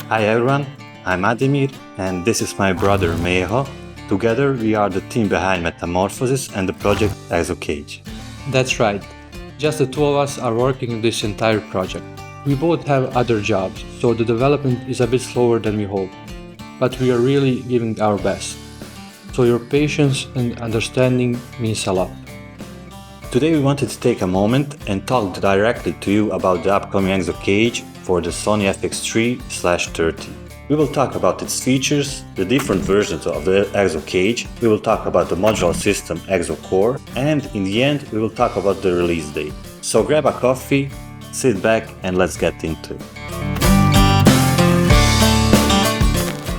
Hi everyone, I'm Ademir and this is my brother Meho. Together we are the team behind Metamorphosis and the project Exocage. That's right. Just the two of us are working on this entire project. We both have other jobs, so the development is a bit slower than we hoped. But we are really giving our best. So your patience and understanding means a lot. Today we wanted to take a moment and talk directly to you about the upcoming Exo Cage for the Sony FX3-30. We will talk about its features, the different versions of the Exo Cage, we will talk about the modular system Exo Core, and in the end we will talk about the release date. So grab a coffee, sit back and let's get into it.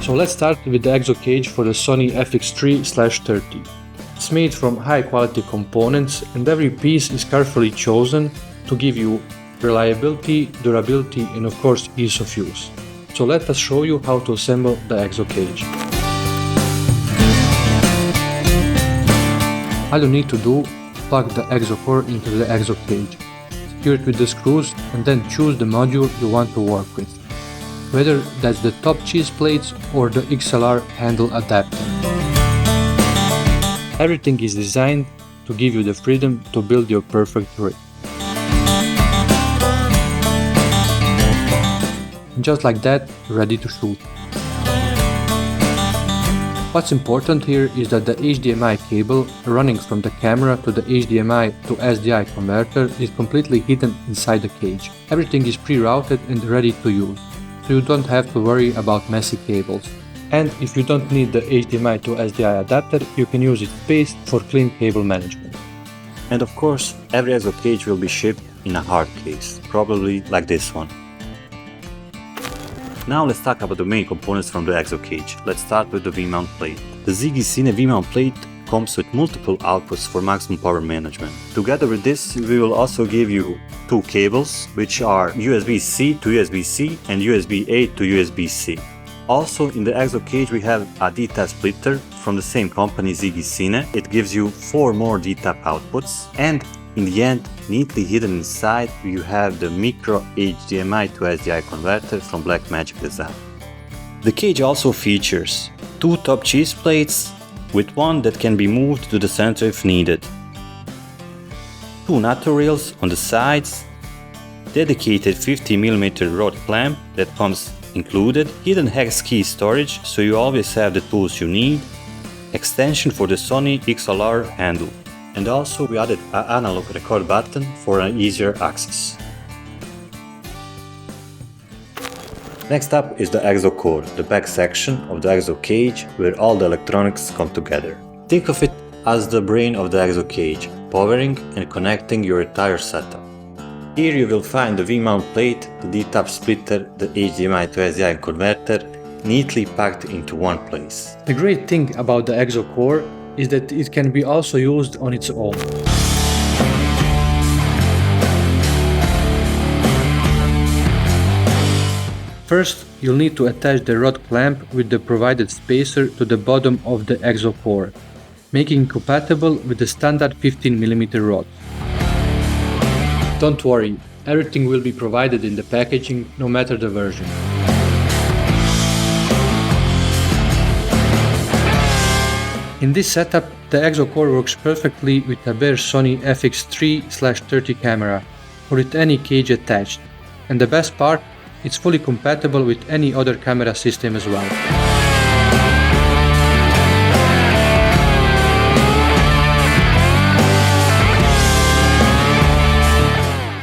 So let's start with the Exo Cage for the Sony FX3-30. It's made from high quality components and every piece is carefully chosen to give you reliability, durability and of course ease of use. So let us show you how to assemble the Exo Cage. All you need to do is plug the Exocore into the Exo Cage, secure it with the screws and then choose the module you want to work with, whether that's the top cheese plates or the XLR handle adapter. Everything is designed to give you the freedom to build your perfect rig. And just like that, ready to shoot. What's important here is that the HDMI cable running from the camera to the HDMI to SDI converter is completely hidden inside the cage. Everything is pre-routed and ready to use, so you don't have to worry about messy cables. And if you don't need the HDMI to SDI adapter, you can use its paste for clean cable management. And of course, every Exo Cage will be shipped in a hard case, probably like this one. Now let's talk about the main components from the Exo Cage. Let's start with the V-mount plate. The Cine V-mount plate comes with multiple outputs for maximum power management. Together with this, we will also give you two cables, which are USB-C to USB-C and USB-A to USB-C. Also in the Exo Cage we have a D-tap splitter from the same company Cine. It gives you 4 more D-tap outputs, and in the end, neatly hidden inside, you have the micro HDMI to SDI converter from Blackmagic Design. The cage also features 2 top cheese plates with one that can be moved to the center if needed, 2 NATO rails on the sides, dedicated 50mm rod clamp that comes included, hidden hex key storage so you always have the tools you need, extension for the Sony XLR handle, and also we added an analog record button for an easier access. Next up is the Exo Core, the back section of the Exo Cage where all the electronics come together. Think of it as the brain of the Exo Cage, powering and connecting your entire setup. Here you will find the V-mount plate, the D-tap splitter, the HDMI to SDI converter, neatly packed into one place. The great thing about the Exo Core is that it can be also used on its own. First, you'll need to attach the rod clamp with the provided spacer to the bottom of the Exo Core, making it compatible with the standard 15mm rod. Don't worry, everything will be provided in the packaging, no matter the version. In this setup, the Exo Core works perfectly with a bare Sony FX3-30 camera, or with any cage attached, and the best part, it's fully compatible with any other camera system as well.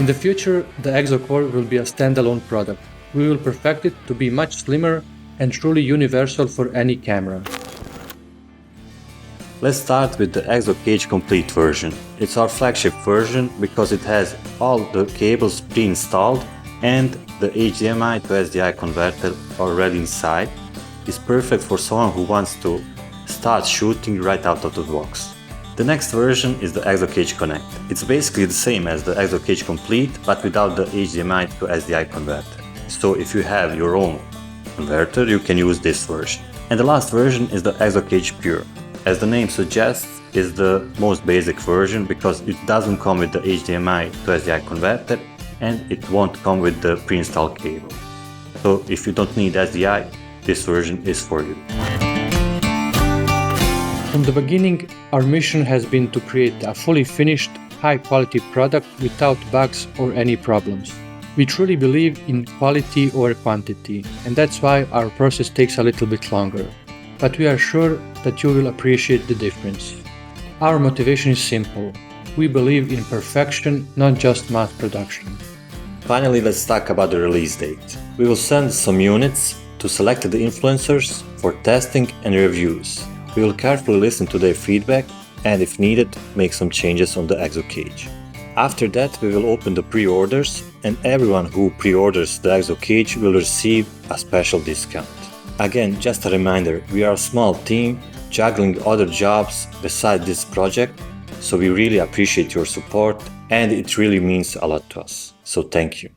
In the future, the Exocore will be a standalone product. We will perfect it to be much slimmer and truly universal for any camera. Let's start with the Exo Cage Complete version. It's our flagship version because it has all the cables pre-installed and the HDMI to SDI converter already inside. It's perfect for someone who wants to start shooting right out of the box. The next version is the Exo Cage Connect. It's basically the same as the Exo Cage Complete, but without the HDMI to SDI converter. So if you have your own converter, you can use this version. And the last version is the Exo Cage Pure. As the name suggests, it's the most basic version because it doesn't come with the HDMI to SDI converter and it won't come with the pre-installed cable. So if you don't need SDI, this version is for you. From the beginning, our mission has been to create a fully finished, high-quality product without bugs or any problems. We truly believe in quality over quantity, and that's why our process takes a little bit longer. But we are sure that you will appreciate the difference. Our motivation is simple. We believe in perfection, not just mass production. Finally, let's talk about the release date. We will send some units to selected influencers for testing and reviews. We will carefully listen to their feedback and, if needed, make some changes on the Exo Cage. After that, we will open the pre-orders, and everyone who pre-orders the Exo Cage will receive a special discount. Again, just a reminder, we are a small team juggling other jobs beside this project, so we really appreciate your support and it really means a lot to us. So thank you.